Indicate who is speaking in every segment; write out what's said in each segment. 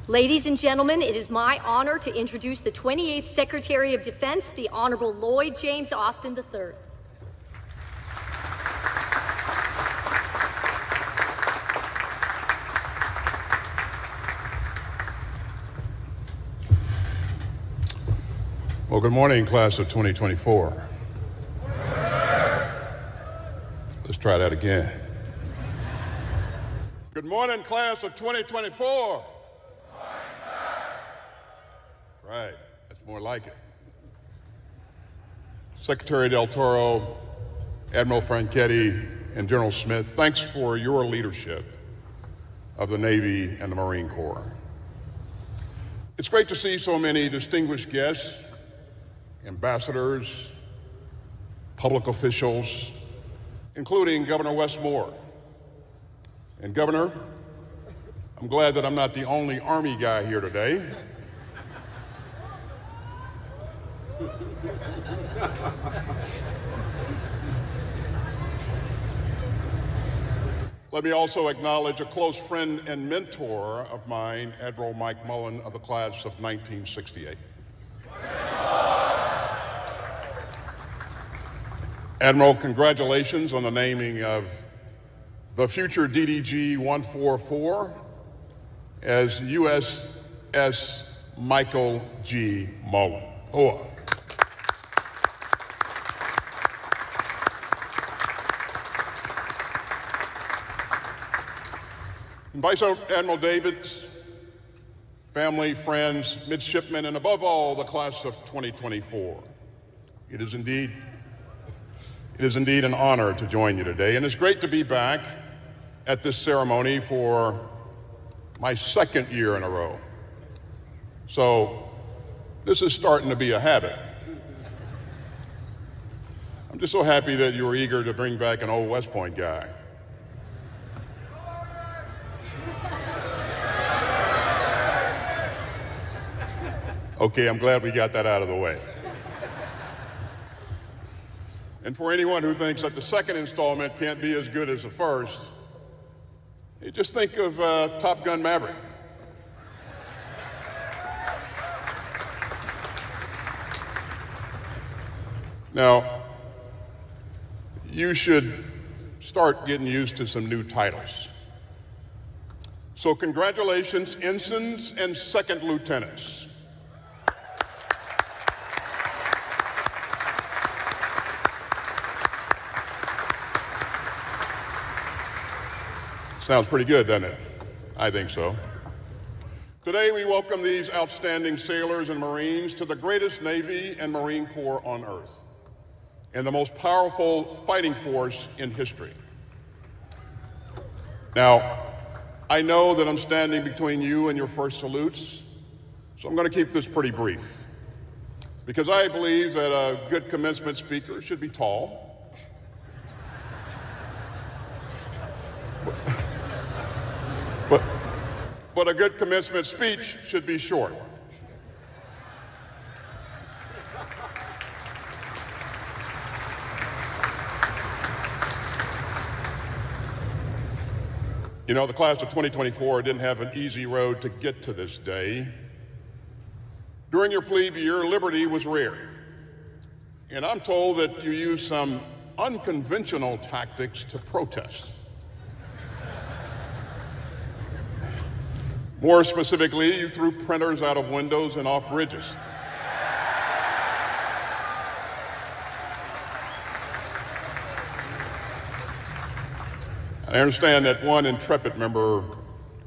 Speaker 1: Ladies and gentlemen, it is my honor to introduce the 28th Secretary of Defense, the Honorable Lloyd James Austin III.
Speaker 2: Well, good morning, class of 2024. Let's try that again. Good morning, class of 2024. Right, that's more like it. Secretary Del Toro, Admiral Franchetti, and General Smith, thanks for your leadership of the Navy and the Marine Corps. It's great to see so many distinguished guests, ambassadors, public officials, including Governor Wes Moore. And Governor, I'm glad that I'm not the only Army guy here today. Let me also acknowledge a close friend and mentor of mine, Admiral Mike Mullen of the class of 1968. Admiral, congratulations on the naming of the future DDG-144 as USS Michael G. Mullen. Hoa. Vice Admiral Davids, family, friends, midshipmen, and above all, the class of 2024. It is indeed an honor to join you today, and it's great to be back at this ceremony for my second year in a row. So this is starting to be a habit. I'm just so happy that you were eager to bring back an old West Point guy. Okay, I'm glad we got that out of the way. And for anyone who thinks that the second installment can't be as good as the first, just think of Top Gun Maverick. Now, you should start getting used to some new titles. So congratulations, ensigns and second lieutenants. Sounds pretty good, doesn't it? I think so. Today, we welcome these outstanding sailors and Marines to the greatest Navy and Marine Corps on Earth, and the most powerful fighting force in history. Now, I know that I'm standing between you and your first salutes, so I'm going to keep this pretty brief, because I believe that a good commencement speaker should be tall, but a good commencement speech should be short. You know, the class of 2024 didn't have an easy road to get to this day. During your plebe year, liberty was rare. And I'm told that you used some unconventional tactics to protest. More specifically, you threw printers out of windows and off bridges. I understand that one intrepid member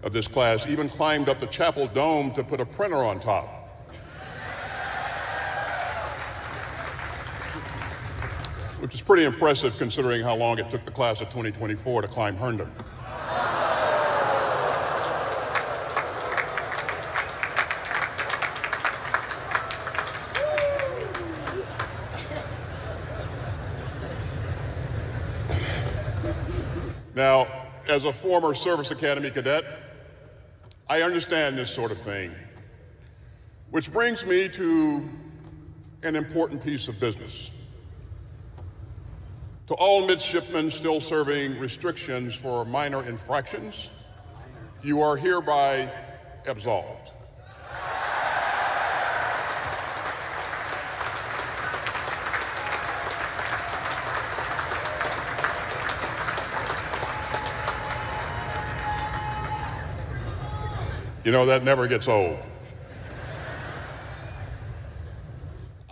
Speaker 2: of this class even climbed up the chapel dome to put a printer on top. Which is pretty impressive considering how long it took the class of 2024 to climb Herndon. Now, as a former Service Academy cadet, I understand this sort of thing, which brings me to an important piece of business. To all midshipmen still serving restrictions for minor infractions, you are hereby absolved. You know, that never gets old.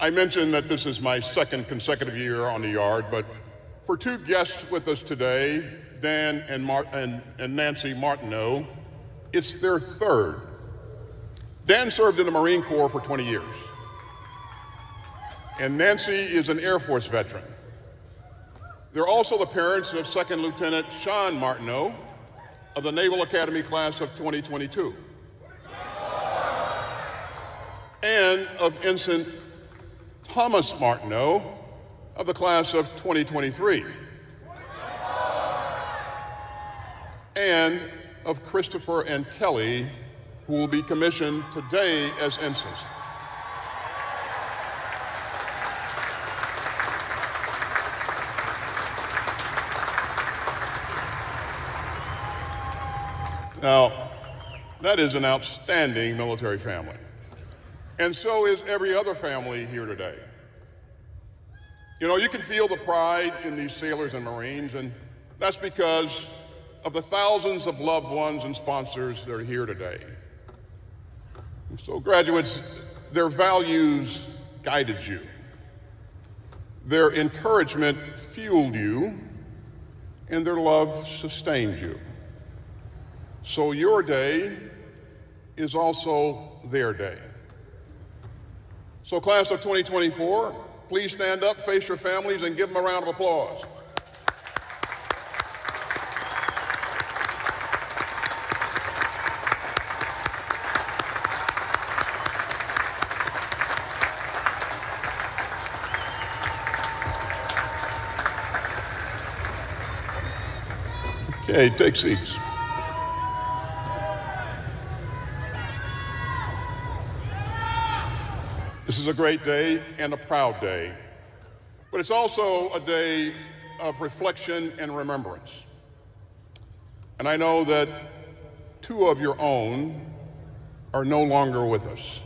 Speaker 2: I mentioned that this is my second consecutive year on the yard, but for two guests with us today, Dan and Nancy Martineau, it's their third. Dan served in the Marine Corps for 20 years, and Nancy is an Air Force veteran. They're also the parents of Second Lieutenant Sean Martineau of the Naval Academy Class of 2022, and of Ensign Thomas Martineau of the class of 2023, and of Christopher and Kelly, who will be commissioned today as ensigns. Now, that is an outstanding military family. And so is every other family here today. You know, you can feel the pride in these sailors and Marines, and that's because of the thousands of loved ones and sponsors that are here today. So graduates, their values guided you. Their encouragement fueled you, and their love sustained you. So your day is also their day. So class of 2024, please stand up, face your families, and give them a round of applause. Okay, take seats. This is a great day and a proud day, but it's also a day of reflection and remembrance. And I know that two of your own are no longer with us.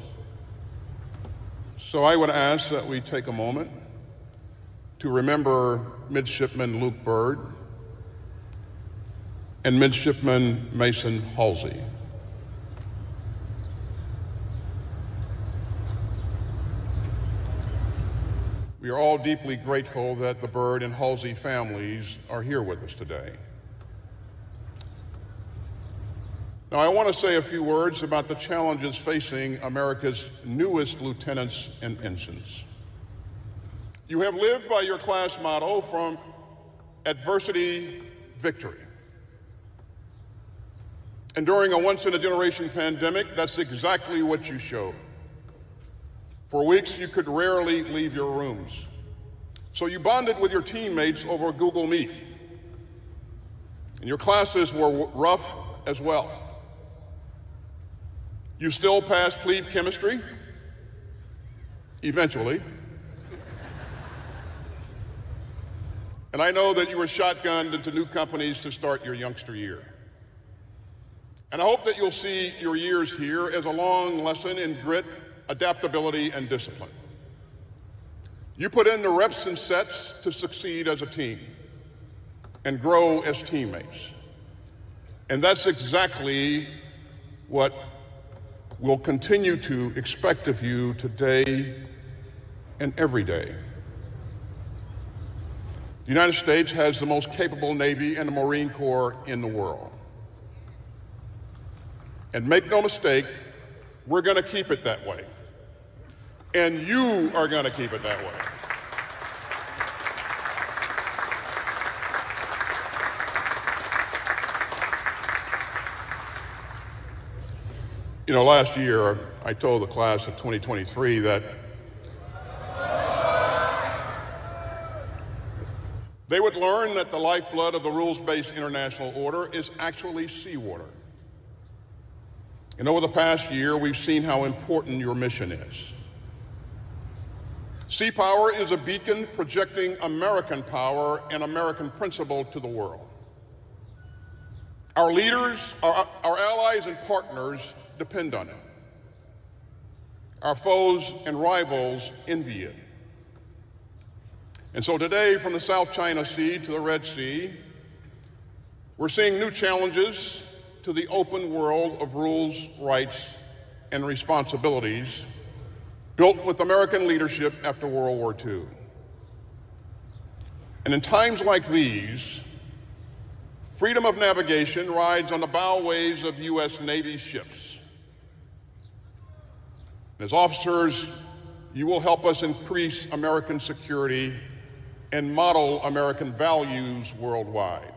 Speaker 2: So I would ask that we take a moment to remember Midshipman Luke Byrd and Midshipman Mason Halsey. We are all deeply grateful that the Byrd and Halsey families are here with us today. Now, I want to say a few words about the challenges facing America's newest lieutenants and ensigns. You have lived by your class motto, from adversity, victory. And during a once-in-a-generation pandemic, that's exactly what you showed. For weeks, you could rarely leave your rooms. So you bonded with your teammates over Google Meet. And your classes were rough as well. You still passed plebe chemistry, eventually. And I know that you were shotgunned into new companies to start your youngster year. And I hope that you'll see your years here as a long lesson in grit, adaptability, and discipline. You put in the reps and sets to succeed as a team and grow as teammates. And that's exactly what we'll continue to expect of you today and every day. The United States has the most capable Navy and the Marine Corps in the world. And make no mistake, we're going to keep it that way. And you are going to keep it that way. You know, last year, I told the class of 2023 that they would learn that the lifeblood of the rules-based international order is actually seawater. And over the past year, we've seen how important your mission is. Sea power is a beacon projecting American power and American principle to the world. Our leaders, our allies and partners depend on it. Our foes and rivals envy it. And so today, from the South China Sea to the Red Sea, we're seeing new challenges to the open world of rules, rights, and responsibilities built with American leadership after World War II. And in times like these, freedom of navigation rides on the bowways of U.S. Navy ships. As officers, you will help us increase American security and model American values worldwide.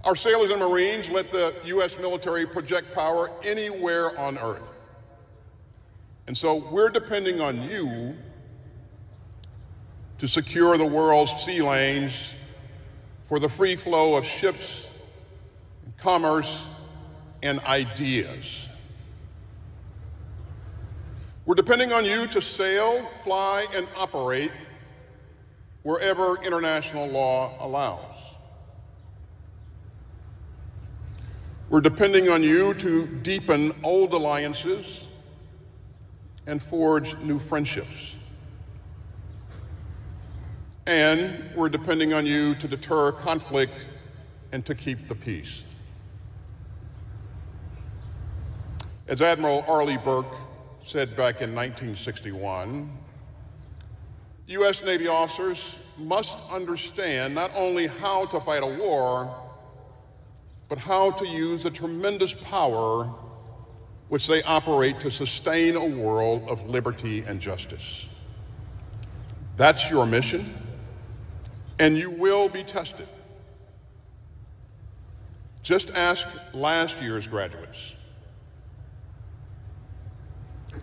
Speaker 2: Our sailors and Marines let the U.S. military project power anywhere on Earth. And so we're depending on you to secure the world's sea lanes for the free flow of ships, commerce, and ideas. We're depending on you to sail, fly, and operate wherever international law allows. We're depending on you to deepen old alliances and forge new friendships. And we're depending on you to deter conflict and to keep the peace. As Admiral Arleigh Burke said back in 1961, U.S. Navy officers must understand not only how to fight a war, but how to use the tremendous power which they operate to sustain a world of liberty and justice. That's your mission, and you will be tested. Just ask last year's graduates.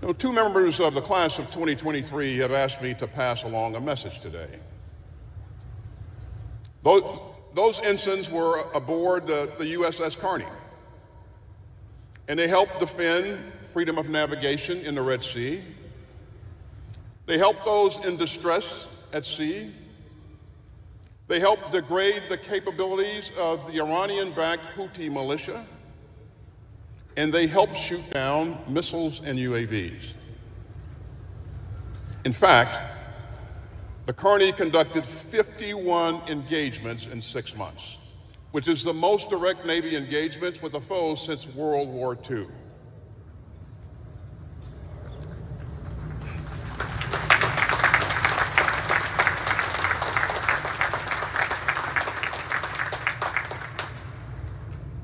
Speaker 2: You know, 2 members of the class of 2023 have asked me to pass along a message today. Those ensigns were aboard the USS Kearney, and they helped defend freedom of navigation in the Red Sea. They helped those in distress at sea. They helped degrade the capabilities of the Iranian-backed Houthi militia, and they helped shoot down missiles and UAVs. In fact, the Kearney conducted 51 engagements in 6 months, which is the most direct Navy engagements with a foe since World War II.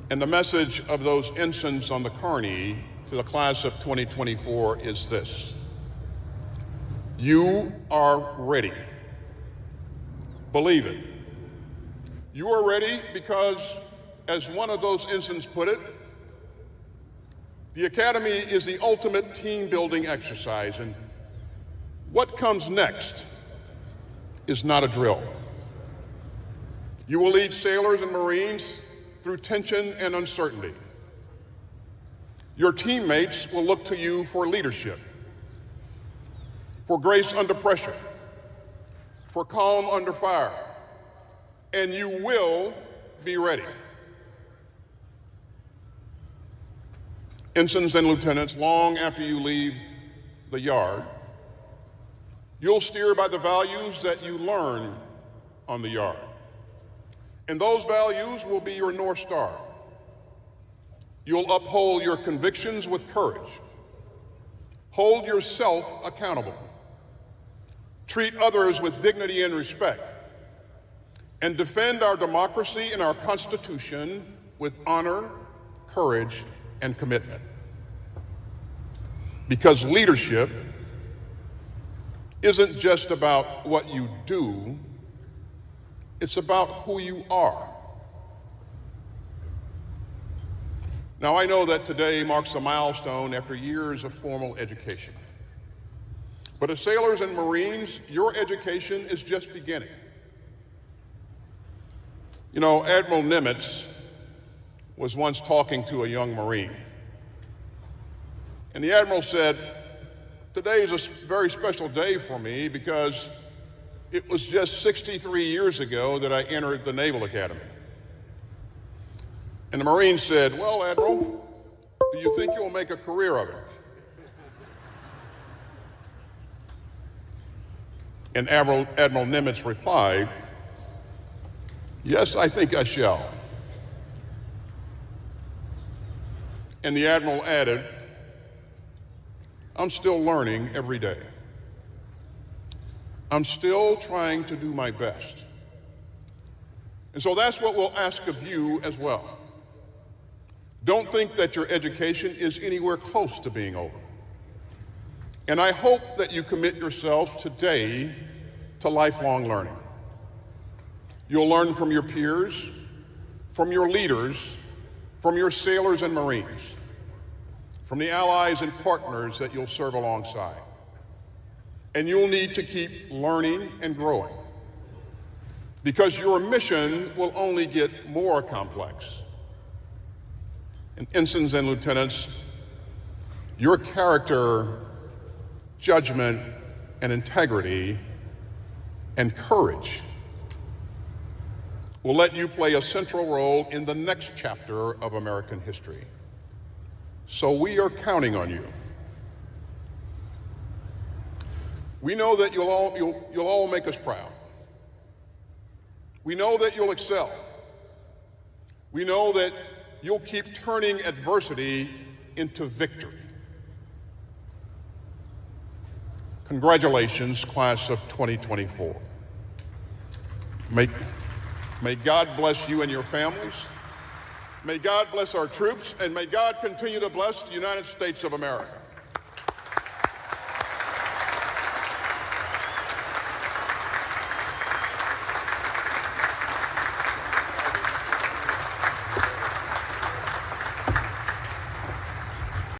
Speaker 2: And the message of those ensigns on the Kearney to the class of 2024 is this: you are ready. Believe it. You are ready because, as one of those ensigns put it, the Academy is the ultimate team-building exercise, and what comes next is not a drill. You will lead sailors and Marines through tension and uncertainty. Your teammates will look to you for leadership, for grace under pressure, for calm under fire, and you will be ready. Ensigns and lieutenants, long after you leave the yard, you'll steer by the values that you learn on the yard. And those values will be your North Star. You'll uphold your convictions with courage. Hold yourself accountable. Treat others with dignity and respect. And defend our democracy and our Constitution with honor, courage, and commitment. Because leadership isn't just about what you do, it's about who you are. Now, I know that today marks a milestone after years of formal education. But as sailors and Marines, your education is just beginning. You know, Admiral Nimitz was once talking to a young Marine. And the Admiral said, "Today is a very special day for me because It was just 63 years ago that I entered the Naval Academy. And the Marine said, "Well, Admiral, do you think you'll make a career of it?" And Admiral Nimitz replied, "Yes, I think I shall." And the Admiral added, "I'm still learning every day. I'm still trying to do my best." And so that's what we'll ask of you as well. Don't think that your education is anywhere close to being over. And I hope that you commit yourselves today to lifelong learning. You'll learn from your peers, from your leaders, from your sailors and Marines, from the allies and partners that you'll serve alongside. And you'll need to keep learning and growing, because your mission will only get more complex. And ensigns and lieutenants, your character, judgment, and integrity and courage will let you play a central role in the next chapter of American history. So we are counting on you. We know that you'll all make us proud. We know that you'll excel. We know that you'll keep turning adversity into victory. Congratulations, class of 2024. May God bless you and your families. May God bless our troops, and may God continue to bless the United States of America.